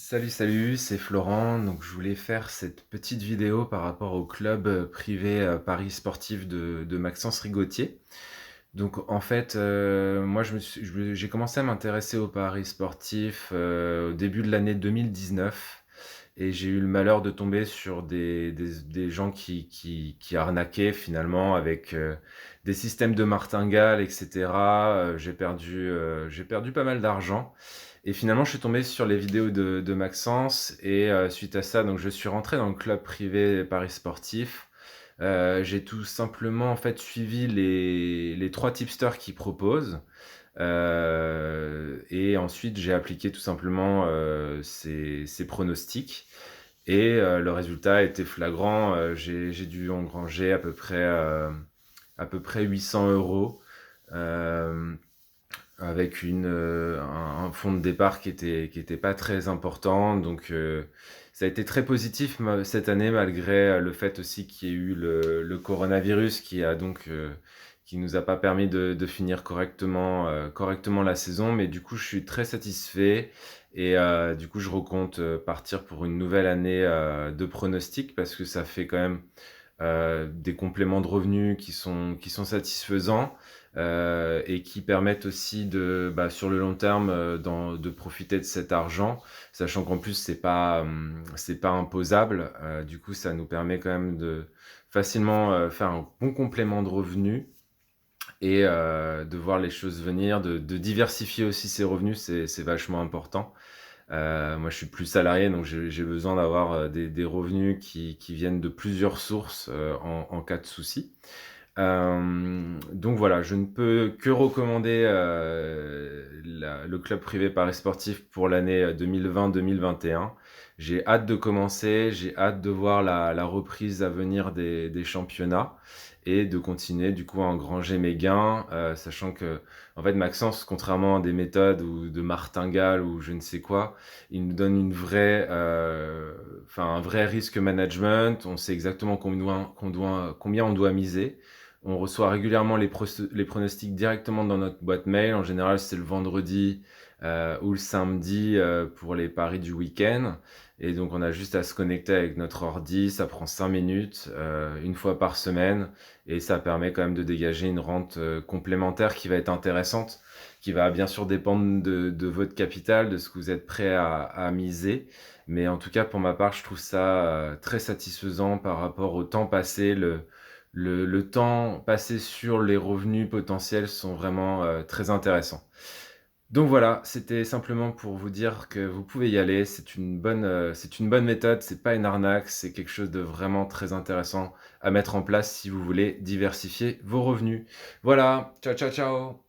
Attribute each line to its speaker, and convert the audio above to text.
Speaker 1: Salut, salut, c'est Florent. Donc, je voulais faire cette petite vidéo par rapport au club privé Paris Sportif de Maxence Rigotier. Donc, en fait, moi, j'ai commencé à m'intéresser au Paris Sportif au début de l'année 2019 et j'ai eu le malheur de tomber sur des gens qui arnaquaient finalement avec des systèmes de martingale, etc. J'ai perdu pas mal d'argent. Et finalement, je suis tombé sur les vidéos de Maxence et suite à ça, donc je suis rentré dans le club privé Paris Sportif. J'ai tout simplement en fait suivi les trois tipsters qu'ils proposent. Et ensuite, j'ai appliqué tout simplement ces pronostics. Et le résultat était flagrant. J'ai dû engranger à peu près 800 euros. Euh, Avec un fonds de départ qui était pas très important. Donc, ça a été très positif cette année, malgré le fait aussi qu'il y ait eu le coronavirus qui nous a pas permis de finir correctement la saison. Mais du coup, je suis très satisfait. Et du coup, je recompte partir pour une nouvelle année de pronostic parce que ça fait quand même des compléments de revenus qui sont satisfaisants et qui permettent aussi sur le long terme, de profiter de cet argent, sachant qu'en plus c'est pas imposable. Du coup, ça nous permet quand même de facilement faire un bon complément de revenus et de voir les choses venir, de diversifier aussi ses revenus, c'est vachement important. Moi, je suis plus salarié, donc j'ai besoin d'avoir des revenus qui viennent de plusieurs sources en cas de souci. Donc voilà, je ne peux que recommander le club privé Paris Sportif pour l'année 2020-2021. J'ai hâte de commencer, j'ai hâte de voir la reprise à venir des championnats et de continuer du coup à engranger mes gains, sachant que en fait Maxence, contrairement à des méthodes ou de martingale ou je ne sais quoi, il nous donne un vrai risque management. On sait exactement combien on doit miser. On reçoit régulièrement les pronostics directement dans notre boîte mail. En général, c'est le vendredi ou le samedi pour les paris du week-end. Et donc, on a juste à se connecter avec notre ordi. Ça prend 5 minutes, une fois par semaine. Et ça permet quand même de dégager une rente complémentaire qui va être intéressante, qui va bien sûr dépendre de votre capital, de ce que vous êtes prêt à miser. Mais en tout cas, pour ma part, je trouve ça très satisfaisant par rapport au temps passé. Le temps passé sur les revenus potentiels sont vraiment très intéressants. Donc voilà, c'était simplement pour vous dire que vous pouvez y aller. C'est une bonne méthode, c'est pas une arnaque, c'est quelque chose de vraiment très intéressant à mettre en place si vous voulez diversifier vos revenus. Voilà, ciao ciao ciao!